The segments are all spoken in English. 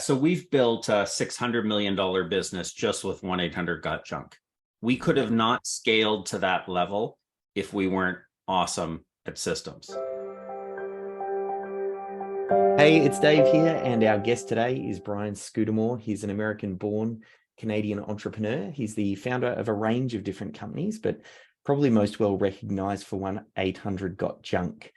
So we've built a $600 million business just with 1-800-GOT-JUNK. We could have not scaled to that level if we weren't awesome at systems. Hey, it's Dave here, and our guest today is Brian Scudamore. He's an American-born Canadian entrepreneur. He's the founder of a range of different companies, but probably most well recognized for 1-800-GOT-JUNK.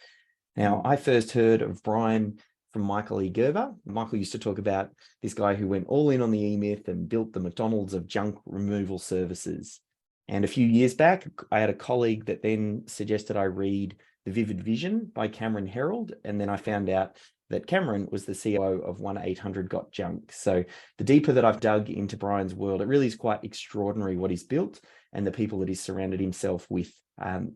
Now, I first heard of Brian from Michael E. Gerber. Michael used to talk about this guy who went all in on the E-Myth and built the McDonald's of junk removal services. And a few years back, I had a colleague that then suggested I read The Vivid Vision by Cameron Herold, and then I found out that Cameron was the CEO of 1-800-GOT-JUNK. So the deeper that I've dug into Brian's world, it really is quite extraordinary what he's built and the people that he's surrounded himself with.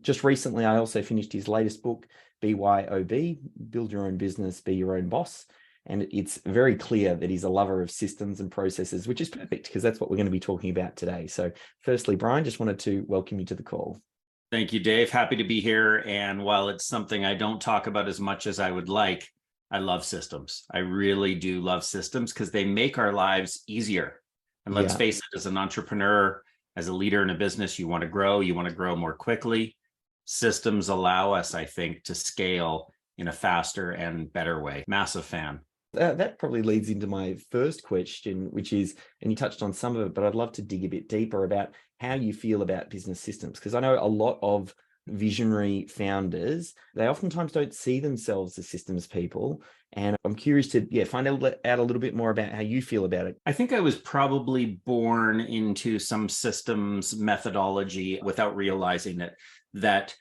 Just recently, I also finished his latest book, BYOB, Build Your Own Business, Be Your Own Boss. And it's very clear that he's a lover of systems and processes, which is perfect because that's what we're going to be talking about today. So firstly, Brian, just wanted to welcome you to the call. Thank you, Dave. Happy to be here. And while it's something I don't talk about as much as I would like, I love systems. I really do love systems because they make our lives easier. And let's face it, as an entrepreneur, as a leader in a business, you want to grow more quickly. Systems allow us, I think, to scale in a faster and better way. Massive fan. That probably leads into my first question, which is, and you touched on some of it, but I'd love to dig a bit deeper about how you feel about business systems, because I know a lot of visionary founders, they oftentimes don't see themselves as systems people. And I'm curious to find out a little bit more about how you feel about it. I think I was probably born into some systems methodology without realizing it, that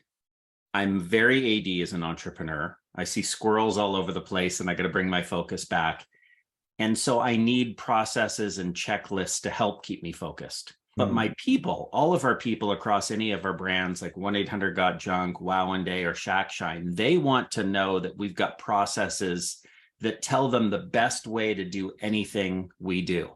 I'm very AD as an entrepreneur. I see squirrels all over the place and I got to bring my focus back. And so I need processes and checklists to help keep me focused. But my people, all of our people across any of our brands like 1-800-GOT-JUNK, Wow and Day, or Shack Shine, they want to know that we've got processes that tell them the best way to do anything we do.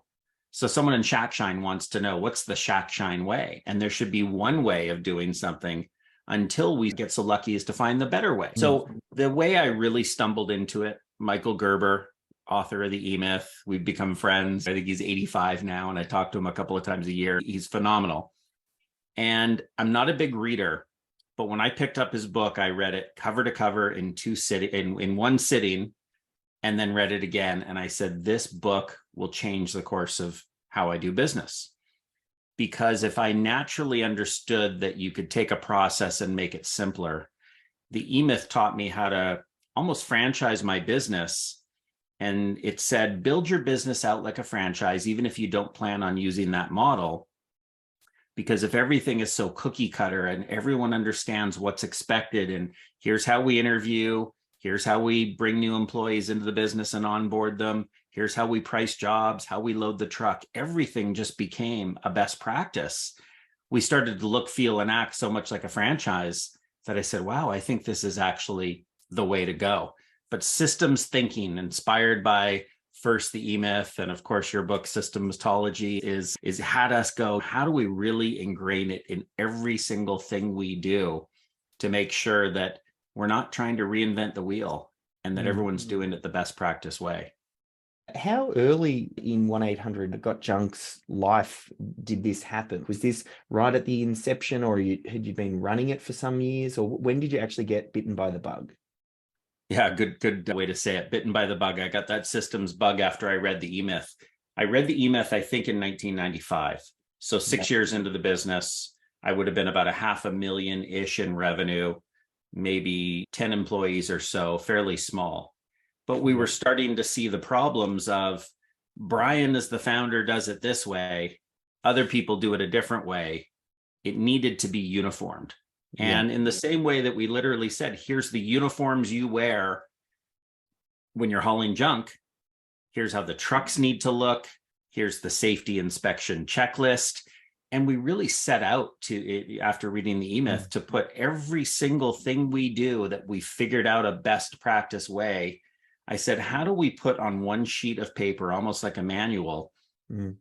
So someone in Shack Shine wants to know, what's the Shack Shine way? And there should be one way of doing something until we get so lucky as to find the better way. So the way I really stumbled into it, Michael Gerber, author of the E-Myth, we've become friends. I think he's 85 now, and I talk to him a couple of times a year. He's phenomenal. And I'm not a big reader, but when I picked up his book, I read it cover to cover in one sitting, and then read it again. And I said, this book will change the course of how I do business. Because if I naturally understood that you could take a process and make it simpler, the E-Myth taught me how to almost franchise my business. And it said, build your business out like a franchise, even if you don't plan on using that model. Because if everything is so cookie cutter and everyone understands what's expected, and here's how we interview, here's how we bring new employees into the business and onboard them, here's how we price jobs, how we load the truck, everything just became a best practice. We started to look, feel, and act so much like a franchise that I said, wow, I think this is actually the way to go. But systems thinking, inspired by first the E-Myth, and of course your book Systematology, is had us go, how do we really ingrain it in every single thing we do to make sure that we're not trying to reinvent the wheel and that everyone's doing it the best practice way. How early in 1-800-GOT-JUNK's life did this happen? Was this right at the inception, or had you been running it for some years, or when did you actually get bitten by the bug? Yeah, good way to say it. Bitten by the bug. I got that systems bug after I read the E-Myth. I read the E-Myth, I think, in 1995. So 6 years into the business, I would have been about $500,000-ish in revenue, maybe 10 employees or so, fairly small. But we were starting to see the problems of Brian, as the founder, does it this way. Other people do it a different way. It needed to be uniformed. And in the same way that we literally said, here's the uniforms you wear when you're hauling junk. Here's how the trucks need to look. Here's the safety inspection checklist. And we really set out to, after reading the E-Myth, to put every single thing we do that we figured out a best practice way. I said, how do we put on one sheet of paper, almost like a manual,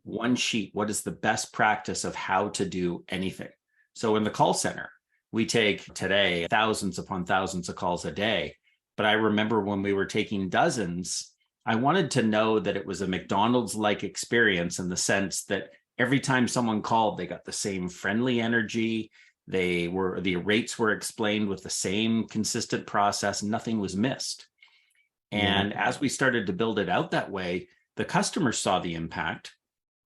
one sheet, what is the best practice of how to do anything? So in the call center, we take today thousands upon thousands of calls a day. But I remember when we were taking dozens, I wanted to know that it was a McDonald's-like experience in the sense that every time someone called, they got the same friendly energy. The rates were explained with the same consistent process. Nothing was missed. And as we started to build it out that way, the customers saw the impact.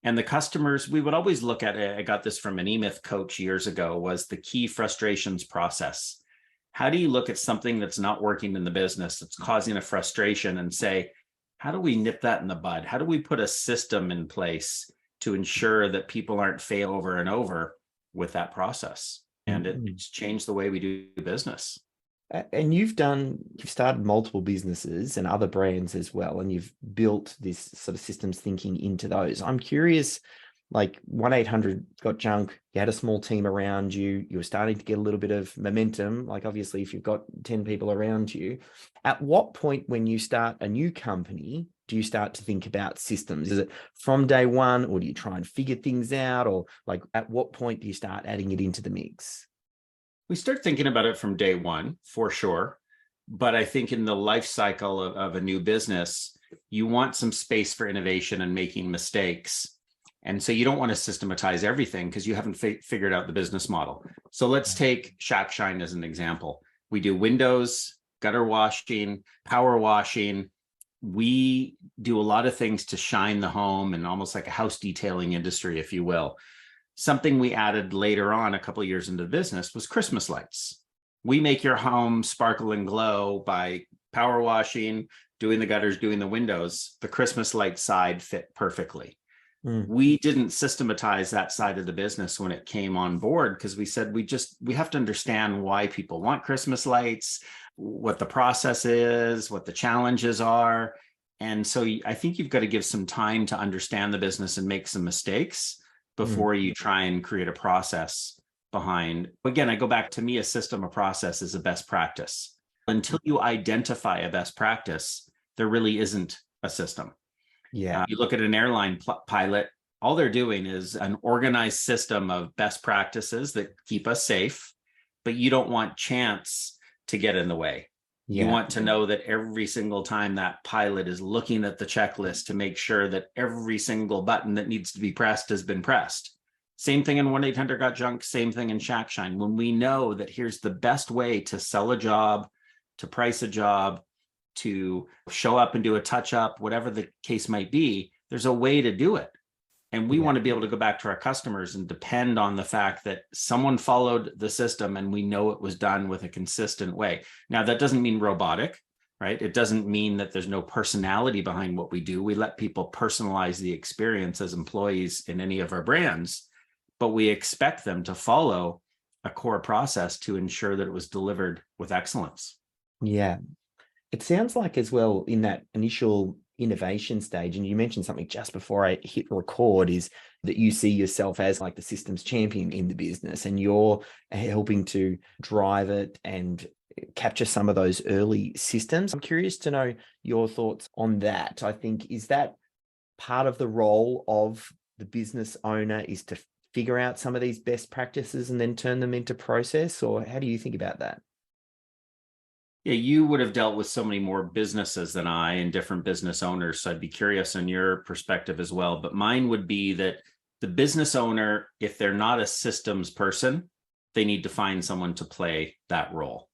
And the customers, we would always look at it. I got this from an eMyth coach years ago, was the key frustrations process. How do you look at something that's not working in the business, that's causing a frustration, and say, how do we nip that in the bud? How do we put a system in place to ensure that people aren't fail over and over with that process? And it's changed the way we do business. And you've started multiple businesses and other brands as well, and you've built this sort of systems thinking into those. I'm curious, like 1-800 got junk, you had a small team around you, you were starting to get a little bit of momentum. Like obviously if you've got 10 people around you, at what point when you start a new company, do you start to think about systems? Is it from day one, or do you try and figure things out? Or like at what point do you start adding it into the mix? We start thinking about it from day one, for sure. But I think in the life cycle of a new business, you want some space for innovation and making mistakes. And so you don't want to systematize everything because you haven't figured out the business model. So let's take Shack Shine as an example. We do windows, gutter washing, power washing. We do a lot of things to shine the home, and almost like a house detailing industry, if you will. Something we added later on, a couple of years into the business, was Christmas lights. We make your home sparkle and glow by power washing, doing the gutters, doing the windows. The Christmas light side fit perfectly. We didn't systematize that side of the business when it came on board, because we said we have to understand why people want Christmas lights, what the process is, what the challenges are. And so I think you've got to give some time to understand the business and make some mistakes before you try and create a process behind. Again, I go back, to me, a system, a process is a best practice. Until you identify a best practice, there really isn't a system. You look at an airline pilot, all they're doing is an organized system of best practices that keep us safe, but you don't want chance to get in the way. You want to know that every single time that pilot is looking at the checklist to make sure that every single button that needs to be pressed has been pressed. Same thing in 1-800 Got Junk, same thing in Shack Shine. When we know that here's the best way to sell a job, to price a job, to show up and do a touch up, whatever the case might be, there's a way to do it. And we want to be able to go back to our customers and depend on the fact that someone followed the system and we know it was done with a consistent way. Now, that doesn't mean robotic, right? It doesn't mean that there's no personality behind what we do. We let people personalize the experience as employees in any of our brands, but we expect them to follow a core process to ensure that it was delivered with excellence. Yeah. It sounds like as well, in that initial innovation stage, and you mentioned something just before I hit record, is that you see yourself as like the systems champion in the business, and you're helping to drive it and capture some of those early systems. I'm curious to know your thoughts on that. I think, is that part of the role of the business owner, is to figure out some of these best practices and then turn them into process? Or how do you think about that? Yeah, you would have dealt with so many more businesses than I, and different business owners. So I'd be curious on your perspective as well. But mine would be that the business owner, if they're not a systems person, they need to find someone to play that role.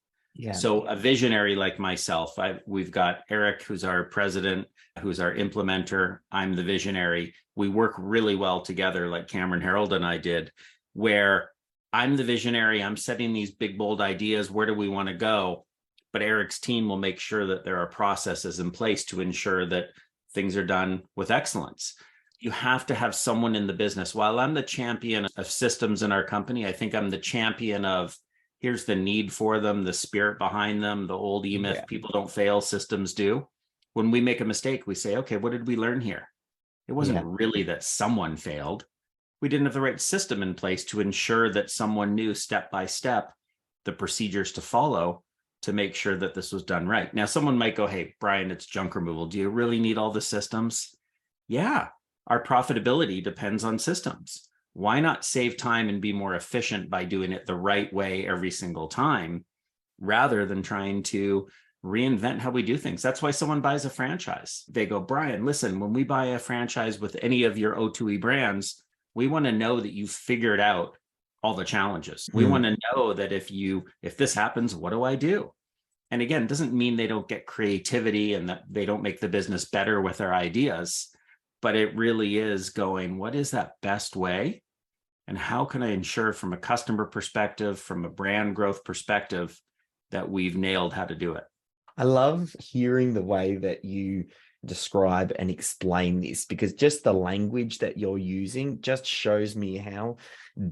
So a visionary like myself, we've got Eric, who's our president, who's our implementer. I'm the visionary. We work really well together, like Cameron Harold and I did, where I'm the visionary. I'm setting these big, bold ideas. Where do we want to go? But Eric's team will make sure that there are processes in place to ensure that things are done with excellence. You have to have someone in the business. While I'm the champion of systems in our company, I think I'm the champion of, here's the need for them, the spirit behind them, the old e-myth, people don't fail, systems do. When we make a mistake, we say, okay, what did we learn here? It wasn't really that someone failed. We didn't have the right system in place to ensure that someone knew step by step the procedures to follow to make sure that this was done right. Now, someone might go, hey, Brian, it's junk removal. Do you really need all the systems? Yeah, our profitability depends on systems. Why not save time and be more efficient by doing it the right way every single time, rather than trying to reinvent how we do things. That's why someone buys a franchise. They go, Brian, listen, when we buy a franchise with any of your O2E brands, we want to know that you've figured out all the challenges. We want to know that if this happens, what do I do? And again, it doesn't mean they don't get creativity and that they don't make the business better with their ideas, but it really is going, what is that best way? And how can I ensure from a customer perspective, from a brand growth perspective, that we've nailed how to do it? I love hearing the way that you describe and explain this, because just the language that you're using just shows me how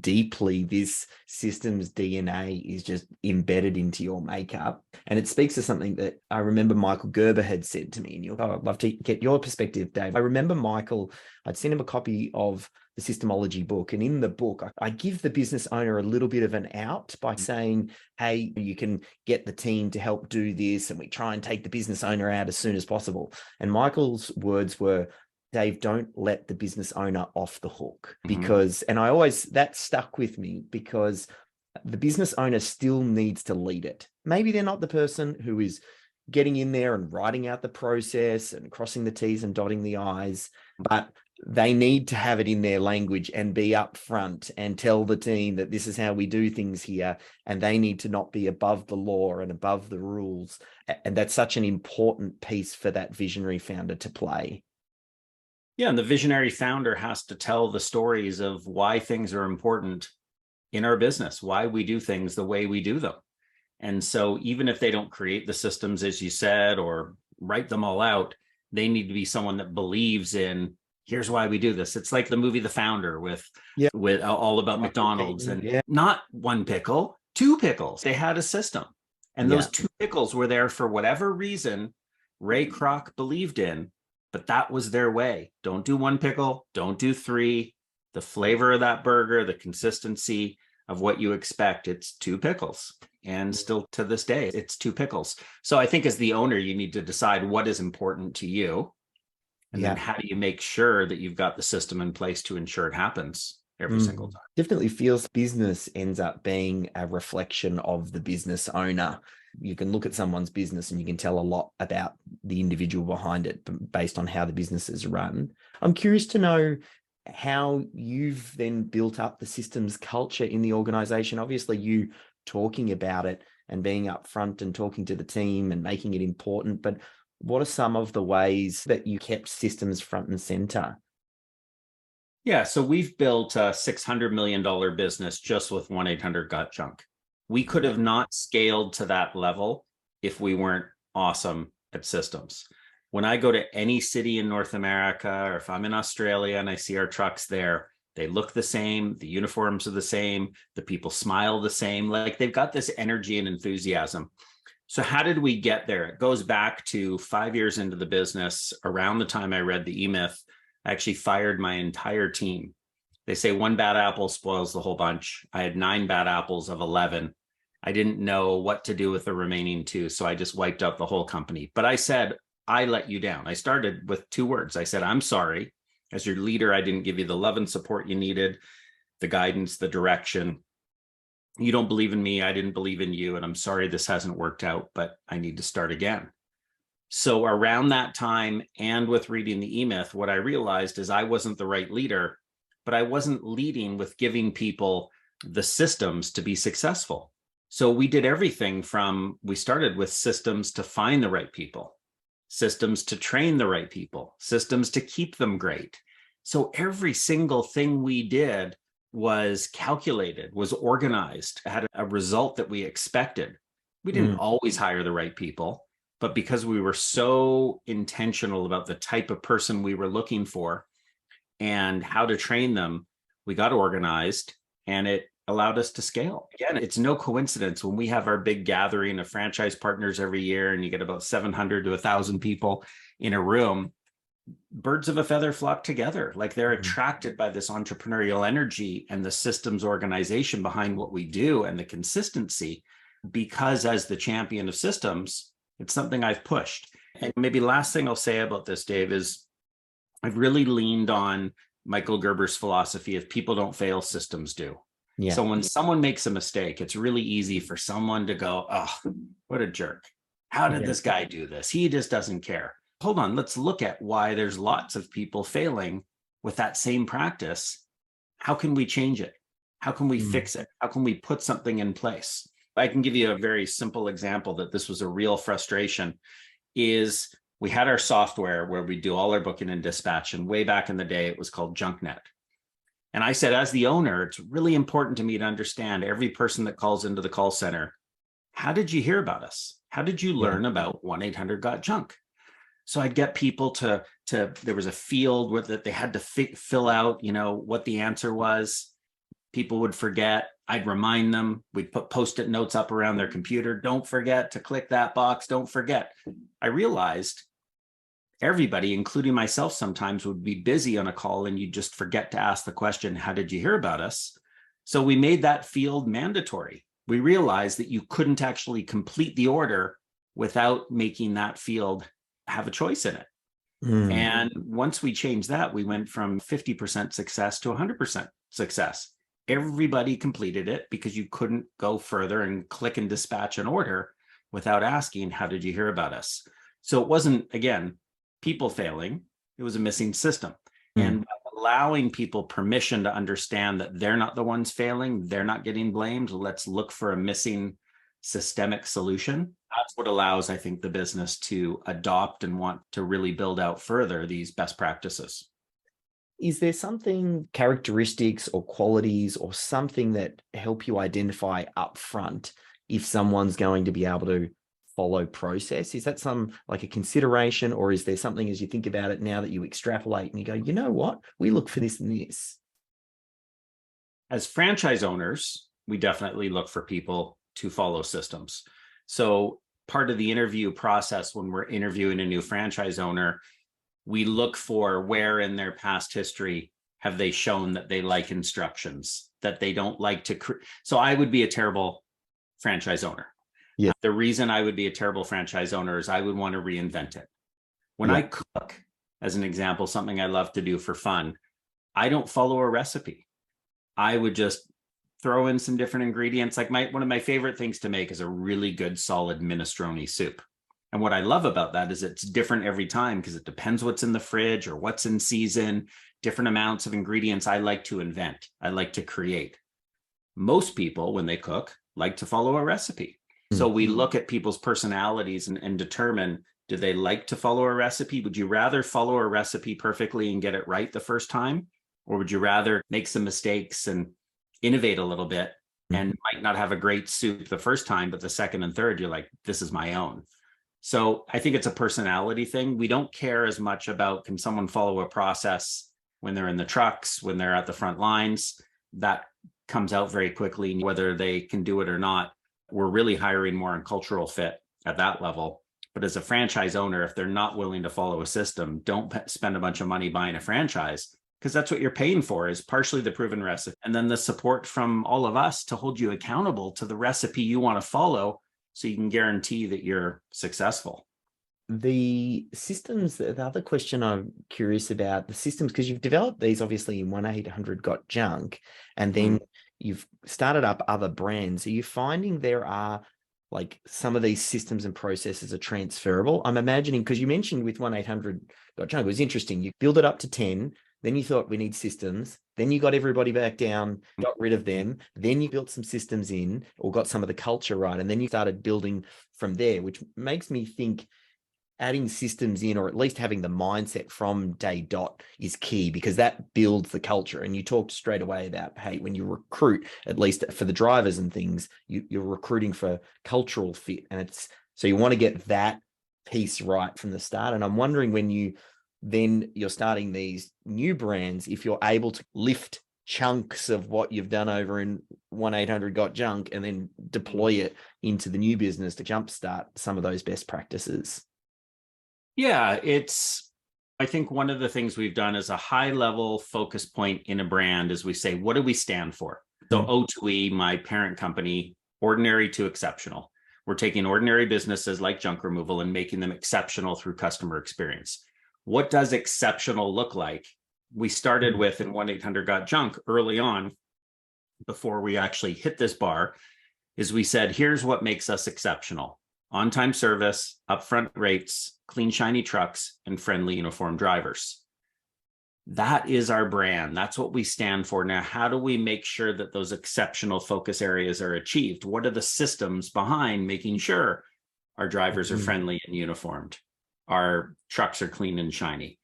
deeply this systems DNA is just embedded into your makeup. And it speaks to something that I remember Michael Gerber had said to me, and I'd love to get your perspective, Dave. I remember Michael, I'd sent him a copy of the Systemology book, and in the book, I give the business owner a little bit of an out by saying, hey, you can get the team to help do this, and we try and take the business owner out as soon as possible. And Michael's words were, Dave, don't let the business owner off the hook. Because, and I always, that stuck with me, because the business owner still needs to lead it. Maybe they're not the person who is getting in there and writing out the process and crossing the T's and dotting the I's, but they need to have it in their language and be upfront and tell the team that this is how we do things here. And they need to not be above the law and above the rules. And that's such an important piece for that visionary founder to play. Yeah, and the visionary founder has to tell the stories of why things are important in our business, why we do things the way we do them. And so even if they don't create the systems, as you said, or write them all out, they need to be someone that believes in, here's why we do this. It's like the movie The Founder with all about McDonald's, and not one pickle, two pickles. They had a system. And those two pickles were there for whatever reason Ray Kroc believed in, but that was their way. Don't do one pickle, don't do three. The flavor of that burger, the consistency of what you expect, it's two pickles. And still to this day, it's two pickles. So I think as the owner, you need to decide what is important to you. And then how do you make sure that you've got the system in place to ensure it happens every single time? Definitely feels business ends up being a reflection of the business owner. You can look at someone's business and you can tell a lot about the individual behind it based on how the business is run. I'm curious to know how you've then built up the systems culture in the organization. Obviously, you talking about it and being upfront and talking to the team and making it important, but what are some of the ways that you kept systems front and center? Yeah, so we've built a $600 million business just with 1-800-GOT-JUNK. We could have not scaled to that level if we weren't awesome at systems. When I go to any city in North America, or if I'm in Australia and I see our trucks there, they look the same, the uniforms are the same, the people smile the same, like they've got this energy and enthusiasm. So how did we get there? It goes back to 5 years into the business. Around the time I read the E-Myth, I actually fired my entire team. They say one bad apple spoils the whole bunch. I had 9 bad apples of 11. I didn't know what to do with the remaining 2, so I just wiped out the whole company. But I said, I let you down. I started with 2 words. I said, I'm sorry. As your leader, I didn't give you the love and support you needed, the guidance, the direction. You don't believe in me. I didn't believe in you. And I'm sorry this hasn't worked out, but I need to start again. So around that time, and with reading the E-Myth, what I realized is I wasn't the right leader, but I wasn't leading with giving people the systems to be successful. So we did everything from, we started with systems to find the right people, systems to train the right people, systems to keep them great. So every single thing we did was calculated, was organized, had a result that we expected. We didn't always hire the right people, but because we were so intentional about the type of person we were looking for and how to train them, we got organized, and it allowed us to scale. Again, it's no coincidence when we have our big gathering of franchise partners every year and you get about 700 to 1,000 people in a room, birds of a feather flock together. Like they're attracted by this entrepreneurial energy and the systems organization behind what we do and the consistency, because as the champion of systems, it's something I've pushed. And maybe last thing I'll say about this, Dave, is I've really leaned on Michael Gerber's philosophy of people don't fail, systems do. So when someone makes a mistake, it's really easy for someone to go, oh, what a jerk. How did Yeah. this guy do this? He just doesn't care. Hold on, let's look at why there's lots of people failing with that same practice. How can we change it? How can we fix it? How can we put something in place? I can give you a very simple example that this was a real frustration. Is we had our software where we do all our booking and dispatch, and way back in the day it was called JunkNet. And I said, as the owner, it's really important to me to understand every person that calls into the call center. How did you hear about us? How did you learn about 1-800-GOT-JUNK? So I'd get people to there was a field with that they had to fill out, what the answer was. People would forget. I'd remind them. We'd put Post-it notes up around their computer. Don't forget to click that box. Don't forget. I realized everybody, including myself, sometimes would be busy on a call and you just forget to ask the question, how did you hear about us? So we made that field mandatory. We realized that you couldn't actually complete the order without making that field have a choice in it. And once we changed that, we went from 50% success to 100% success. Everybody completed it because you couldn't go further and click and dispatch an order without asking, how did you hear about us? So it wasn't, again, people failing, it was a missing system. And allowing people permission to understand that they're not the ones failing, they're not getting blamed. Let's look for a missing systemic solution. That's what allows, I think, the business to adopt and want to really build out further these best practices. Is there something, characteristics or qualities or something that help you identify upfront if someone's going to be able to follow process? Is that like a consideration, or is there something as you think about it now that you extrapolate and you go, you know what, we look for this and this? As franchise owners, we definitely look for people to follow systems. So part of the interview process when we're interviewing a new franchise owner, we look for where in their past history have they shown that they like instructions, that they don't like to. So I would be a terrible franchise owner. Yeah. The reason I would be a terrible franchise owner is I would want to reinvent it. When I cook, as an example, something I love to do for fun, I don't follow a recipe. I would just throw in some different ingredients. Like one of my favorite things to make is a really good, solid minestrone soup. And what I love about that is it's different every time because it depends what's in the fridge or what's in season, different amounts of ingredients I like to invent. I like to create. Most people, when they cook, like to follow a recipe. So we look at people's personalities and determine, do they like to follow a recipe? Would you rather follow a recipe perfectly and get it right the first time? Or would you rather make some mistakes and innovate a little bit and might not have a great soup the first time, but the second and third, you're like, this is my own. So I think it's a personality thing. We don't care as much about, can someone follow a process when they're in the trucks, when they're at the front lines? That comes out very quickly, whether they can do it or not. We're really hiring more on cultural fit at that level. But as a franchise owner, if they're not willing to follow a system, don't spend a bunch of money buying a franchise, because that's what you're paying for, is partially the proven recipe. And then the support from all of us to hold you accountable to the recipe you want to follow so you can guarantee that you're successful. The systems, the other question I'm curious about, the systems, because you've developed these obviously in 1-800-GOT-JUNK, and then you've started up other brands. Are you finding there are like some of these systems and processes are transferable? I'm imagining, because you mentioned with 1-800-GOT-JUNK, it was interesting. You build it up to 10, then you thought we need systems, then you got everybody back down, got rid of them, then you built some systems in or got some of the culture right, and then you started building from there, which makes me think adding systems in, or at least having the mindset from day dot, is key, because that builds the culture. And you talked straight away about, hey, when you recruit, at least for the drivers and things, you're recruiting for cultural fit. And it's, so you want to get that piece right from the start. And I'm wondering, when you're starting these new brands, if you're able to lift chunks of what you've done over in 1-800-GOT-JUNK and then deploy it into the new business to jumpstart some of those best practices. Yeah, I think one of the things we've done is a high level focus point in a brand is we say, what do we stand for? So O2E, my parent company, ordinary to exceptional. We're taking ordinary businesses like junk removal and making them exceptional through customer experience. What does exceptional look like? We started with, in 1-800-GOT-JUNK early on, before we actually hit this bar, is we said, here's what makes us exceptional. on-time service, upfront rates, clean, shiny trucks, and friendly uniformed drivers. That is our brand. That's what we stand for. Now, how do we make sure that those exceptional focus areas are achieved? What are the systems behind making sure our drivers are friendly and uniformed, our trucks are clean and shiny?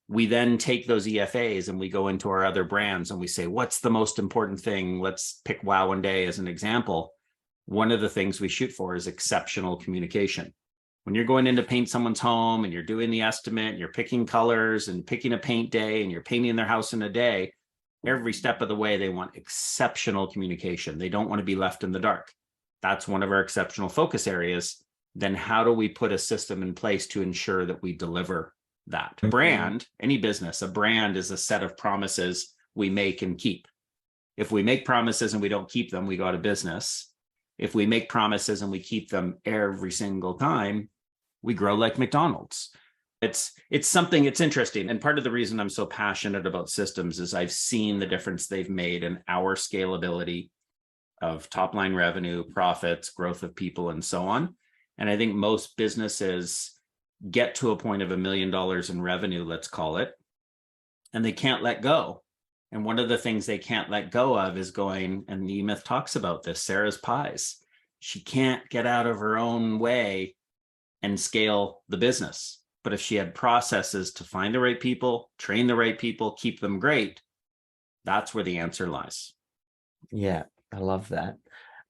We then take those EFAs and we go into our other brands and we say, what's the most important thing? Let's pick Wow and Day as an example. One of the things we shoot for is exceptional communication. When you're going in to paint someone's home and you're doing the estimate, and you're picking colors and picking a paint day and you're painting their house in a day, every step of the way, they want exceptional communication. They don't want to be left in the dark. That's one of our exceptional focus areas. Then how do we put a system in place to ensure that we deliver that? Brand, any business, a brand is a set of promises we make and keep. If we make promises and we don't keep them, we go out of business. If we make promises and we keep them every single time, we grow like McDonald's. It's something, it's interesting. And part of the reason I'm so passionate about systems is I've seen the difference they've made in our scalability of top line revenue, profits, growth of people, and so on. And I think most businesses get to a point of $1 million in revenue, let's call it, and they can't let go. And one of the things they can't let go of is going, and E-Myth talks about this, Sarah's pies. She can't get out of her own way and scale the business. But if she had processes to find the right people, train the right people, keep them great, that's where the answer lies. Yeah, I love that.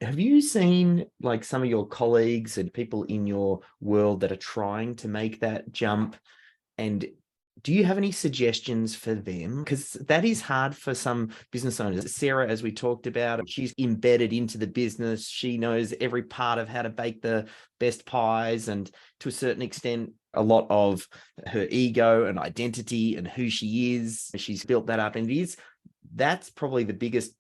Have you seen like some of your colleagues and people in your world that are trying to make that jump? And do you have any suggestions for them? Because that is hard for some business owners. Sarah, as we talked about, she's embedded into the business. She knows every part of how to bake the best pies. And to a certain extent, a lot of her ego and identity and who she is, she's built that up. And that's probably the biggest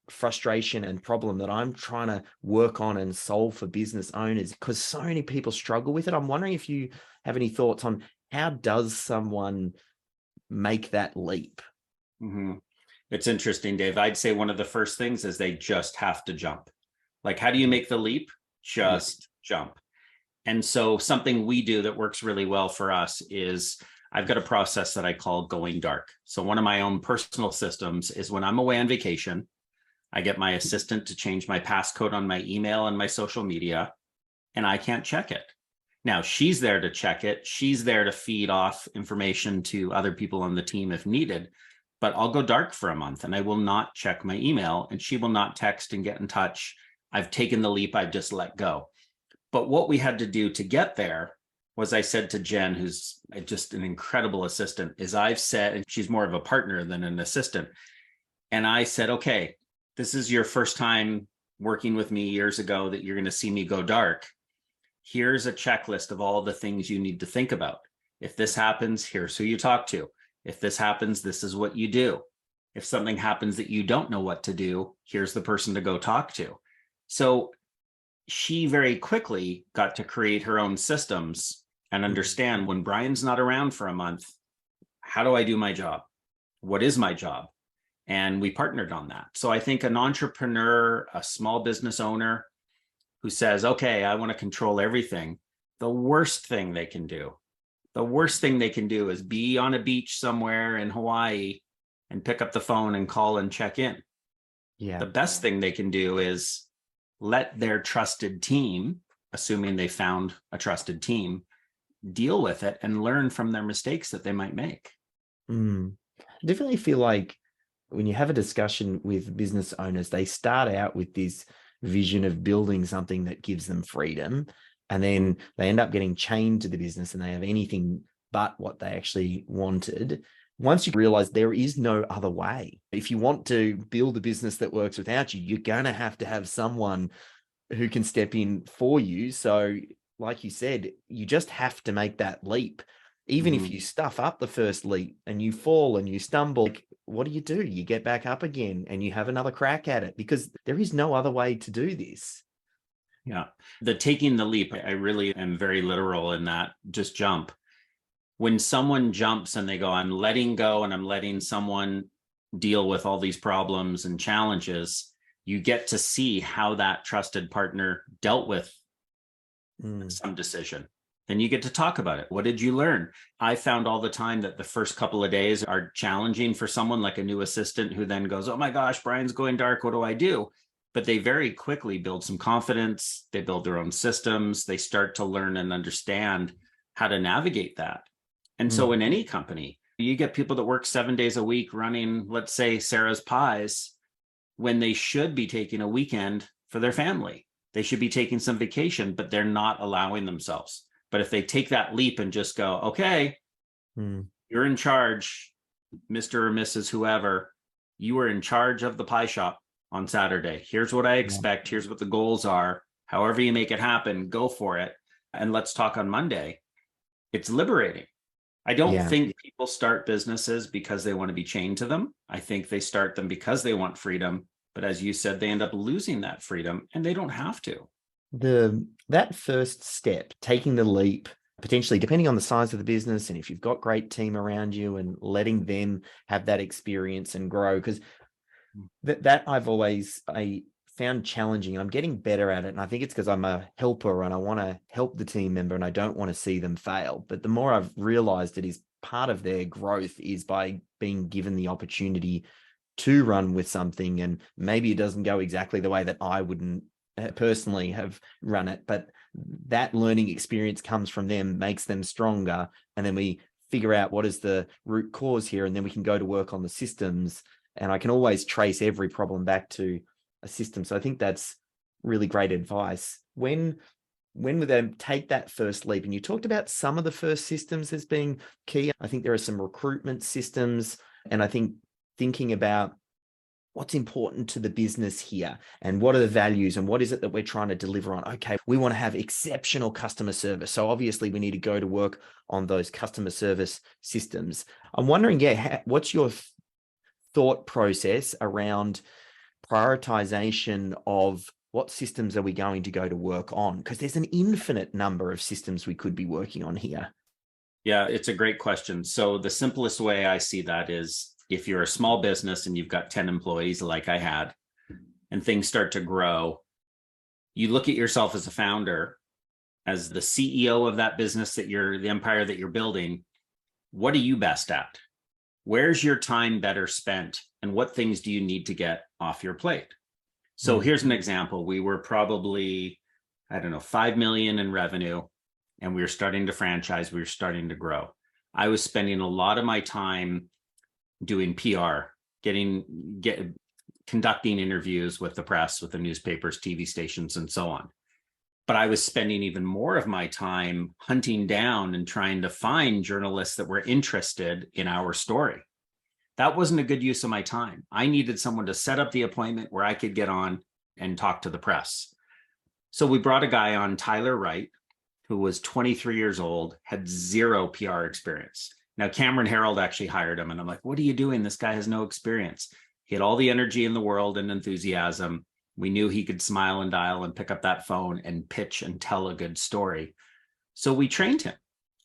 frustration and problem that I'm trying to work on and solve for business owners, because so many people struggle with it. I'm wondering if you have any thoughts on how does someone make that leap? Mm-hmm. It's interesting, Dave. I'd say one of the first things is they just have to jump. Like, how do you make the leap? Just jump. And so something we do that works really well for us is I've got a process that I call going dark. So one of my own personal systems is when I'm away on vacation, I get my assistant to change my passcode on my email and my social media, and I can't check it. Now, she's there to check it. She's there to feed off information to other people on the team if needed. But I'll go dark for a month and I will not check my email, and she will not text and get in touch. I've taken the leap. I've just let go. But what we had to do to get there was I said to Jen, who's just an incredible assistant, is I've said, and she's more of a partner than an assistant. And I said, okay, this is your first time working with me years ago that you're going to see me go dark. Here's a checklist of all the things you need to think about. If this happens, here's who you talk to. If this happens, this is what you do. If something happens that you don't know what to do, here's the person to go talk to. So she very quickly got to create her own systems and understand when Brian's not around for a month, how do I do my job? What is my job? And we partnered on that. So I think an entrepreneur, a small business owner who says, okay, I want to control everything, the worst thing they can do is be on a beach somewhere in Hawaii and pick up the phone and call and check in. Yeah. The best thing they can do is let their trusted team, assuming they found a trusted team, deal with it and learn from their mistakes that they might make. I definitely feel like when you have a discussion with business owners, they start out with this vision of building something that gives them freedom, and then they end up getting chained to the business and they have anything but what they actually wanted. Once you realize there is no other way, if you want to build a business that works without you, you're going to have someone who can step in for you. So like you said, you just have to make that leap. Even if you stuff up the first leap and you fall and you stumble, what do? You get back up again and you have another crack at it, because there is no other way to do this. Yeah. The taking the leap, I really am very literal in that. Just jump. When someone jumps and they go, I'm letting go and I'm letting someone deal with all these problems and challenges, you get to see how that trusted partner dealt with Mm. some decision. Then you get to talk about it. What did you learn? I found all the time that the first couple of days are challenging for someone like a new assistant who then goes, oh my gosh, Brian's going dark. What do I do? But they very quickly build some confidence. They build their own systems. They start to learn and understand how to navigate that. And so in any company, you get people that work 7 days a week running, let's say, Sarah's Pies, when they should be taking a weekend for their family. They should be taking some vacation, but they're not allowing themselves. But if they take that leap and just go, okay, you're in charge, Mr. or Mrs. whoever, you are in charge of the pie shop on Saturday. Here's what I expect. Here's what the goals are. However you make it happen, go for it. And let's talk on Monday. It's liberating. I don't think people start businesses because they want to be chained to them. I think they start them because they want freedom. But as you said, they end up losing that freedom, and they don't have to. That first step, taking the leap, potentially depending on the size of the business, and if you've got great team around you, and letting them have that experience and grow, because that I found challenging. I'm getting better at it, and I think it's because I'm a helper and I want to help the team member and I don't want to see them fail. But the more I've realized it is part of their growth is by being given the opportunity to run with something, and maybe it doesn't go exactly the way that I wouldn't personally have run it, but that learning experience comes from them, makes them stronger, and then we figure out what is the root cause here, and then we can go to work on the systems, and I can always trace every problem back to a system. So I think that's really great advice. When would they take that first leap? And you talked about some of the first systems as being key. I think there are some recruitment systems, and I think thinking about what's important to the business here, and what are the values, and what is it that we're trying to deliver on? Okay, we want to have exceptional customer service. So obviously we need to go to work on those customer service systems. I'm wondering, what's your thought process around prioritization of what systems are we going to go to work on? Because there's an infinite number of systems we could be working on here. Yeah, it's a great question. So the simplest way I see that is, if you're a small business and you've got 10 employees like I had, and things start to grow, you look at yourself as a founder, as the CEO of that business, the empire that you're building. What are you best at? Where's your time better spent? And what things do you need to get off your plate? So here's an example. We were probably, 5 million in revenue, and we were starting to franchise. We were starting to grow. I was spending a lot of my time doing PR, conducting interviews with the press, with the newspapers, TV stations, and so on. But I was spending even more of my time hunting down and trying to find journalists that were interested in our story. That wasn't a good use of my time. I needed someone to set up the appointment where I could get on and talk to the press. So we brought a guy on, Tyler Wright, who was 23 years old, had zero PR experience. Now, Cameron Harold actually hired him, and I'm like, what are you doing? This guy has no experience. He had all the energy in the world and enthusiasm. We knew he could smile and dial and pick up that phone and pitch and tell a good story. So we trained him,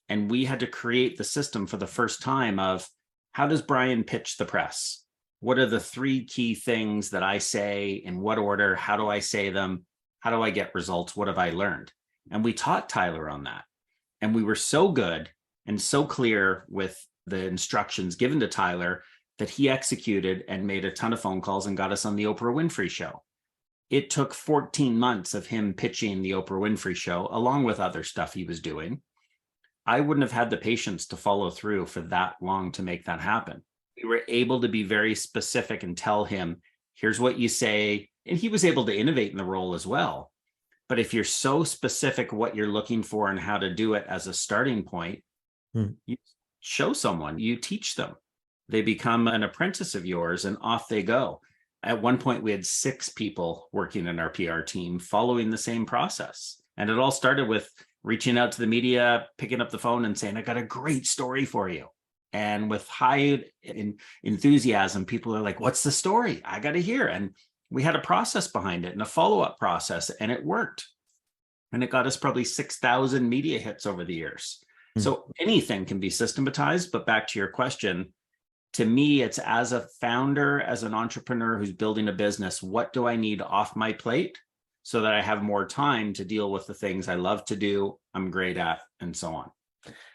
and we had to create the system for the first time of, how does Brian pitch the press? What are the 3 key things that I say? In what order? How do I say them? How do I get results? What have I learned? And we taught Tyler on that. And we were so good and so clear with the instructions given to Tyler that he executed and made a ton of phone calls and got us on the Oprah Winfrey Show. It took 14 months of him pitching the Oprah Winfrey Show, along with other stuff he was doing. I wouldn't have had the patience to follow through for that long to make that happen. We were able to be very specific and tell him, here's what you say. And he was able to innovate in the role as well. But if you're so specific what you're looking for and how to do it as a starting point, you show someone, you teach them. They become an apprentice of yours, and off they go. At one point, we had 6 people working in our PR team following the same process. And it all started with reaching out to the media, picking up the phone and saying, I got a great story for you. And with high enthusiasm, people are like, what's the story? I got to hear. And we had a process behind it and a follow-up process, and it worked. And it got us probably 6,000 media hits over the years. So anything can be systematized. But back to your question, to me, it's as a founder, as an entrepreneur who's building a business, what do I need off my plate? so that I have more time to deal with the things I love to do, I'm great at, and so on.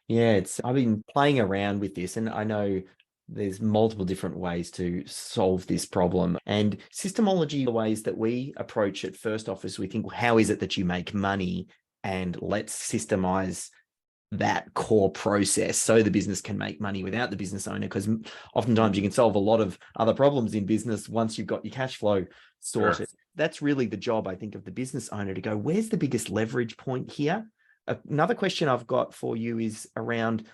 Yeah, I've been playing around with this, and I know there's multiple different ways to solve this problem. And systemology, the ways that we approach it, first off, is we think, well, how is it that you make money? And let's systemize that core process so the business can make money without the business owner, because oftentimes you can solve a lot of other problems in business once you've got your cash flow sorted. Sure. That's really the job, I think, of the business owner, to go, where's the biggest leverage point here? Another question I've got for you is around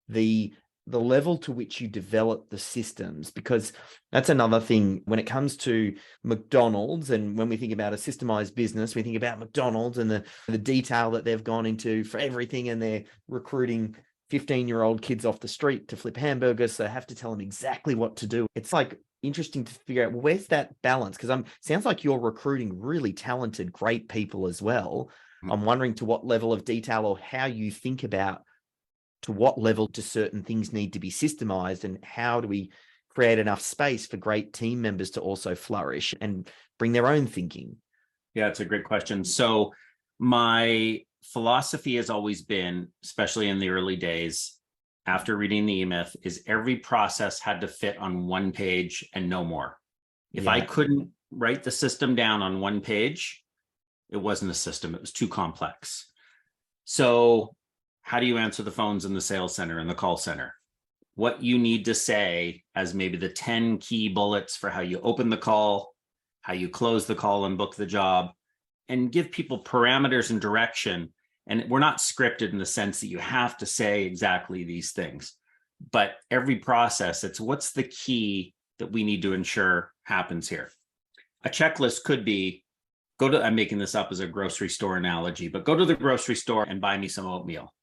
the level to which you develop the systems, because that's another thing when it comes to McDonald's. And when we think about a systemized business, we think about McDonald's and the detail that they've gone into for everything, and they're recruiting 15-year-old kids off the street to flip hamburgers, so they have to tell them exactly what to do. It's like interesting to figure out, well, where's that balance? Because sounds like you're recruiting really talented, great people as well. I'm wondering to what level of detail, or how you think about to what level do certain things need to be systemized, and how do we create enough space for great team members to also flourish and bring their own thinking? Yeah, it's a great question. So my philosophy has always been, especially in the early days, after reading the E-Myth, is every process had to fit on one page and no more. If I couldn't write the system down on one page, it wasn't a system. It was too complex. So how do you answer the phones in the sales center and the call center? What you need to say as maybe the 10 key bullets for how you open the call, how you close the call and book the job, and give people parameters and direction. And we're not scripted in the sense that you have to say exactly these things, but every process, it's what's the key that we need to ensure happens here. A checklist could be, I'm making this up as a grocery store analogy, but go to the grocery store and buy me some oatmeal.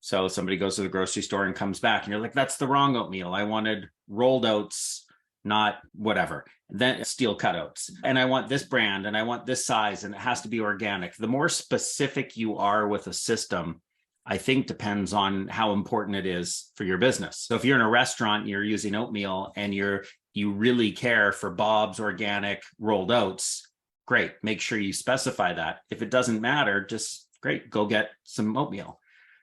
So somebody goes to the grocery store and comes back and you're like, that's the wrong oatmeal. I wanted rolled oats, not whatever. Then steel cut oats. And I want this brand and I want this size, and it has to be organic. The more specific you are with a system, I think depends on how important it is for your business. So if you're in a restaurant and you're using oatmeal and you really care for Bob's organic rolled oats, great. Make sure you specify that. If it doesn't matter, just great, go get some oatmeal.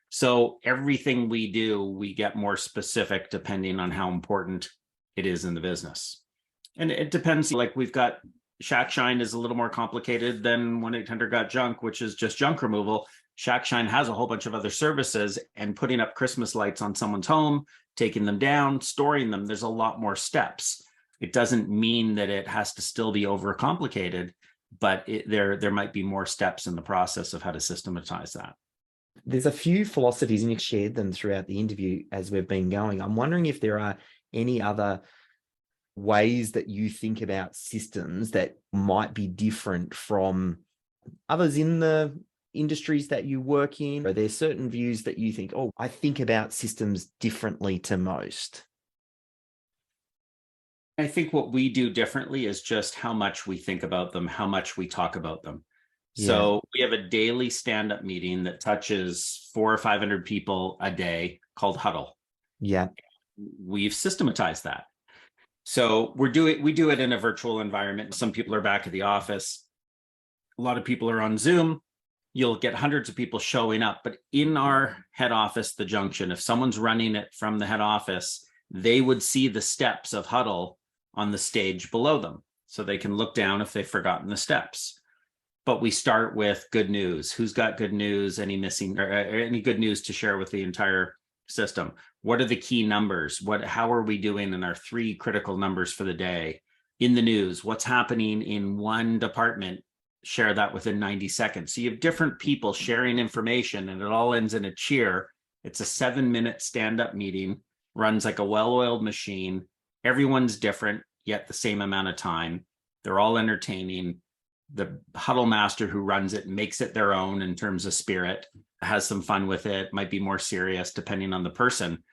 So everything we do, we get more specific depending on how important it is in the business. And it depends, like we've got Shack Shine is a little more complicated than 1-800-GOT-JUNK, which is just junk removal. Shack Shine has a whole bunch of other services, and putting up Christmas lights on someone's home, taking them down, storing them, there's a lot more steps. It doesn't mean that it has to still be overcomplicated, but there might be more steps in the process of how to systematize that. There's a few philosophies, and you've shared them throughout the interview as we've been going. I'm wondering if there are any other ways that you think about systems that might be different from others in the industries that you work in. Are there certain views that you think, oh, I think about systems differently to most? I think what we do differently is just how much we think about them, how much we talk about them. Yeah. So we have a daily stand-up meeting that touches 400 or 500 people a day called Huddle. Yeah. We've systematized that. So we do it in a virtual environment. Some people are back at the office. A lot of people are on Zoom. You'll get hundreds of people showing up. But in our head office, the Junction, if someone's running it from the head office, they would see the steps of Huddle on the stage below them. So they can look down if they've forgotten the steps. But we start with good news. Who's got good news? Any missing or any good news to share with the entire system? What are the key numbers? How are we doing in our 3 critical numbers for the day? In the news, what's happening in one department? Share that within 90 seconds. So you have different people sharing information, and it all ends in a cheer. It's a 7-minute stand-up meeting, runs like a well-oiled machine. Everyone's different, yet the same amount of time. They're all entertaining. The Huddle master who runs it makes it their own in terms of spirit, has some fun with it, might be more serious depending on the person,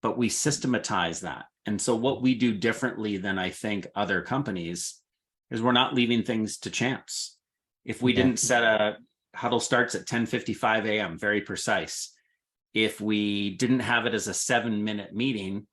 but we systematize that. And so what we do differently than I think other companies is we're not leaving things to chance. If we didn't set Huddle starts at 10:55 a.m., very precise. If we didn't have it as a 7-minute meeting,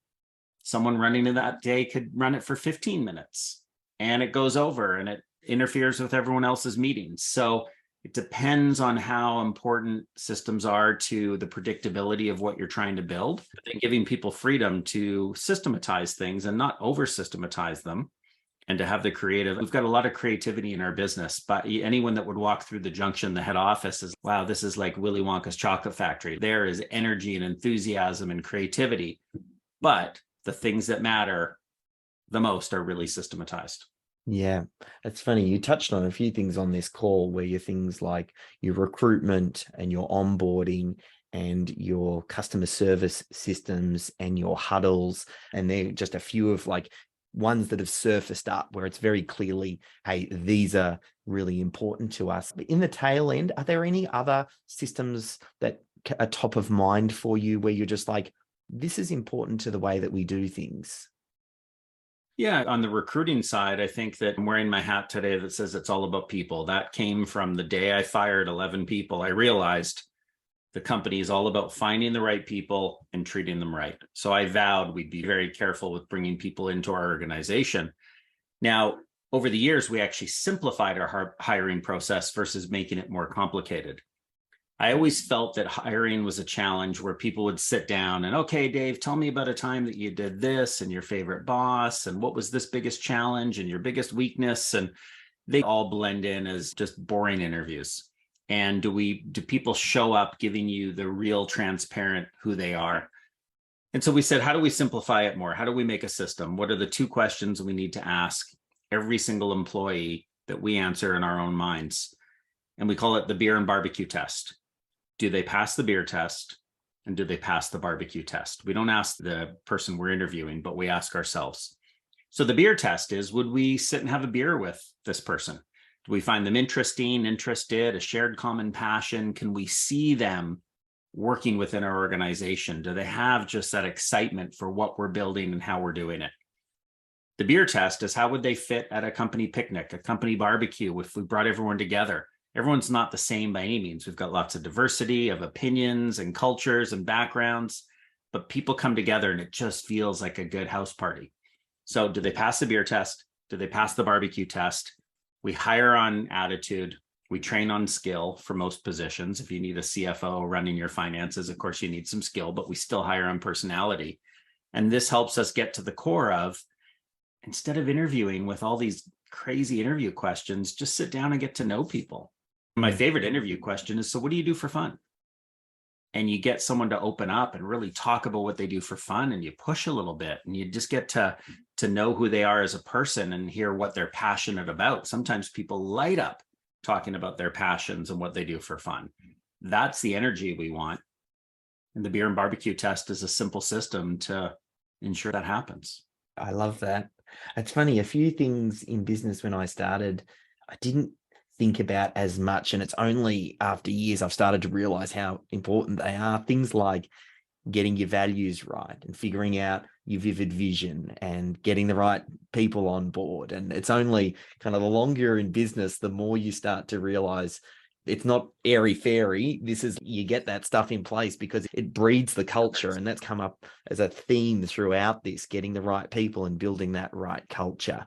someone running it that day could run it for 15 minutes and it goes over, and interferes with everyone else's meetings. So it depends on how important systems are to the predictability of what you're trying to build, but then giving people freedom to systematize things and not over systematize them, and to have the creative. We've got a lot of creativity in our business, but anyone that would walk through the junction, the head office, is, wow, this is like Willy Wonka's chocolate factory. There is energy and enthusiasm and creativity, but the things that matter the most are really systematized. Yeah, it's funny. You touched on a few things on this call where your things like your recruitment and your onboarding and your customer service systems and your huddles. And they're just a few of like ones that have surfaced up where it's very clearly, hey, these are really important to us. But in the tail end, are there any other systems that are top of mind for you where you're just like, this is important to the way that we do things? Yeah, on the recruiting side, I think that I'm wearing my hat today that says it's all about people. That came from the day I fired 11 people. I realized the company is all about finding the right people and treating them right. So I vowed we'd be very careful with bringing people into our organization. Now, over the years, we actually simplified our hiring process versus making it more complicated. I always felt that hiring was a challenge where people would sit down and, okay, Dave, tell me about a time that you did this and your favorite boss and what was this biggest challenge and your biggest weakness. And they all blend in as just boring interviews. And do people show up giving you the real transparent who they are? And so we said, how do we simplify it more? How do we make a system? What are the 2 questions we need to ask every single employee that we answer in our own minds? And we call it the beer and barbecue test. Do they pass the beer test? And do they pass the barbecue test? We don't ask the person we're interviewing, but we ask ourselves. So the beer test is, would we sit and have a beer with this person? Do we find them interesting, interested, a shared common passion? Can we see them working within our organization? Do they have just that excitement for what we're building and how we're doing it? The beer test is, how would they fit at a company picnic, a company barbecue, if we brought everyone together? Everyone's not the same by any means. We've got lots of diversity of opinions and cultures and backgrounds, but people come together and it just feels like a good house party. So do they pass the beer test? Do they pass the barbecue test? We hire on attitude. We train on skill for most positions. If you need a CFO running your finances, of course, you need some skill, but we still hire on personality. And this helps us get to the core of, instead of interviewing with all these crazy interview questions, just sit down and get to know people. My favorite interview question is, so what do you do for fun? And you get someone to open up and really talk about what they do for fun, and you push a little bit and you just get to know who they are as a person and hear what they're passionate about. Sometimes people light up talking about their passions and what they do for fun. That's the energy we want. And the beer and barbecue test is a simple system to ensure that happens. I love that. It's funny, a few things in business when I started, I didn't think about as much. And it's only after years I've started to realize how important they are. Things like getting your values right and figuring out your vivid vision and getting the right people on board. And it's only kind of the longer you're in business, the more you start to realize it's not airy fairy. This is, you get that stuff in place because it breeds the culture. And that's come up as a theme throughout this, getting the right people and building that right culture.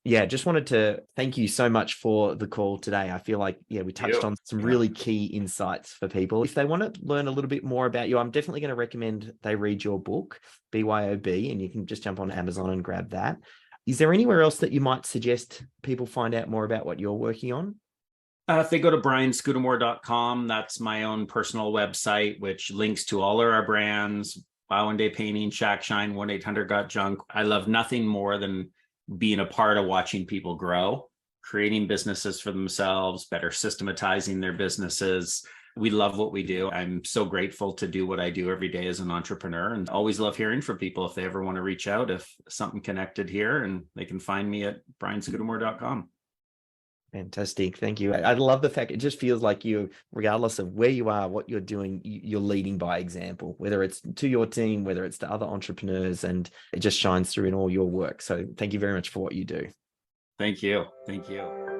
Yeah, just wanted to thank you so much for the call today. I feel like, yeah, we touched on some really key insights for people. If they want to learn a little bit more about you, I'm definitely going to recommend they read your book, BYOB, and you can just jump on Amazon and grab that. Is there anywhere else that you might suggest people find out more about what you're working on? If they go to brianscudamore.com, that's my own personal website, which links to all of our brands, Wow and Day Painting, Shack Shine, 1-800-GOT-JUNK. I love nothing more than being a part of watching people grow, creating businesses for themselves, better systematizing their businesses. We love what we do. I'm so grateful to do what I do every day as an entrepreneur, and always love hearing from people if they ever want to reach out, if something connected here, and they can find me at brianscudamore.com. Fantastic. Thank you. I love the fact it just feels like you, regardless of where you are, what you're doing, you're leading by example, whether it's to your team, whether it's to other entrepreneurs, and it just shines through in all your work. So thank you very much for what you do. Thank you. Thank you.